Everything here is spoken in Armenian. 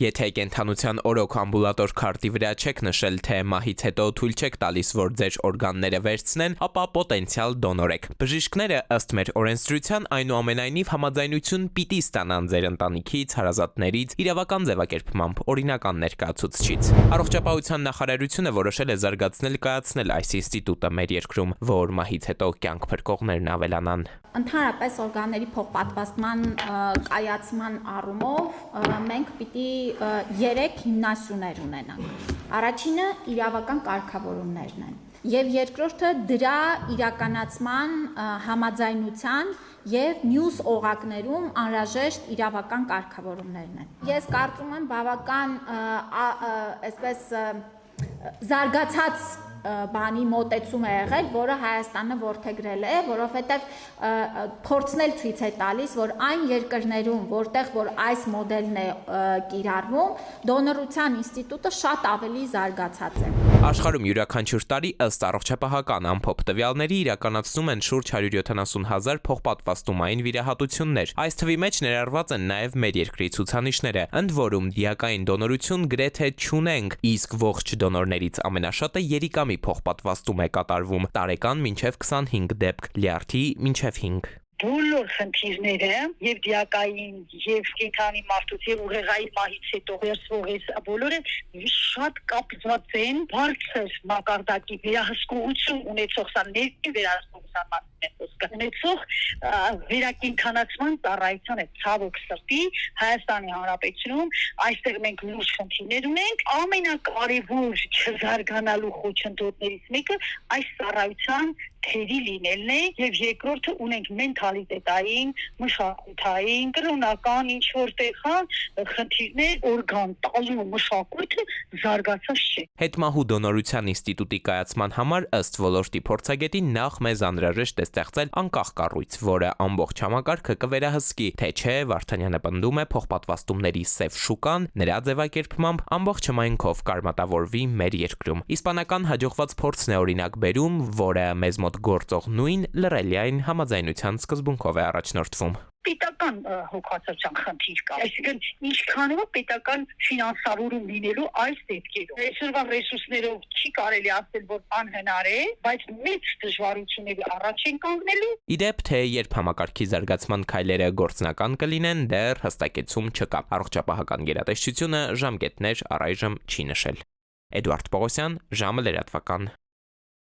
Եթե կենդանության օրոք ամբուլատոր քարտի վրա չեք նշել, թե մահից հետո թույլ չեք տալիս, որ ձեր օրգանները վերցնեն, ապա պոտենցիալ դոնոր եք։ Բժիշկները ըստ մեր օրենսդրության այնուամենայնիվ համաձայնություն պիտի ստանան ձեր ընտանիքից, հարազատներից, իրավական ձևակերպմամբ օրինական ներկայացուցչից։ Առողջապահության նախարարությունը որոշել է զարգացնել կայացնել այս ինստիտուտը մեր երկրում, որ մահից հետո կյանք փրկողներն ավելանան։ Ընդհանրապես օրգանների փոխպատվաստման կայացման առումով մենք պիտի 3 հիմնասյուներ ունենանք։ Առաջինը իրավական կարգավորումներն են, եւ երկրորդը դրա իրականացման համաձայնության եւ մյուս օղակներում անհրաժեշտ իրավական կարգավորումներն են։ Ես կարծում եմ բավական այսպես զարգացած բանի մոտեցում է եղել, որը Հայաստանը որդեգրել է, որովհետև փորձնել ցույց է տալիս, որ այն երկրներում, որտեղ որ այս մոդելն է կիրառվում, դոնորության ինստիտուտը շատ ավելի զարգացած է։ Աշխարհում յուրաքանչյուր տարի ըստ առողջապահական ամփոփ տվյալների իրականացնում են շուրջ 170,000 փոխպատվաստումային վիրահատություններ։ Այս թվի մեջ ներառված են նաև մեր երկրի ցուցանիշները, ընդ որում դիակային դոնորություն գրեթե չունենք, իսկ ողջ դոնորներից ամենաշատը երիկամի փոխպատվաստում է կատարվում, տարեկան մինչև 25 դեպք, լյարդի մինչև 5։ Բոլոր խնդիրները եւ դիակային եւ կենդանի մարդուց եւ ուղեղայի մահից հետո վերցվող այս բոլորը շատ կապված են բարձր մակարդակի վերահսկողություն ունեցող սաներկի վերահսկողության ունեցող վերակենդանացման ծառայության է ցավոք սրտի Հայաստանի Հանրապետությունում այստեղ մենք լուրջ խնդիրներ ունենք ամենակարևոր չզարգանալու խոչընդոտներից մեկը այս ծառայության թերի լինելն է եւ երկրորդը ունենք մենթալիտետային, մշակութային, կրոնական ինչ որտեղ խնդիրներ օրգան տալու մշակույթը զարգացած չէ։ Հետմահու դոնորության ինստիտուտի կայացման համար ըստ ոլորտի փորձագետի նախ մեզ անհրաժեշտ է ստեղծել անկախ կառույց, որը ամբողջ համակարգը կվերահսկի, թե չէ Վարդանյանը պնդում է փոխպատվաստումների սև շուկան նրա ձևակերպմամբ ամբողջ հմայքով կարմատավորվի մեր երկրում։ Իսպանական հաջողված փորձն է օրինակ բերում, որը մեզ մոտ գործող նույն լռելիային համաձայնության սկզբունքով է առաջնորդվում։ Պետական հոգացության խնդիր կա։ Այսինքն ինչքանով պետական ֆինանսավորում լինելու այս դեպքերում։ Այսօրվա ռեսուրսներով չի կարելի ասել, որ անհնար է, բայց մեծ դժվարությունների առաջ են կանգնելու։ Իդեպ թե երբ համակարգի զարգացման քայլերը գործնական կլինեն, դեռ հստակեցում չկա։ Առողջապահական գերատեսչությունը ժամկետներ առայժմ չի նշել։ Էդուարդ Պողոսյան, ժամը լրատվական։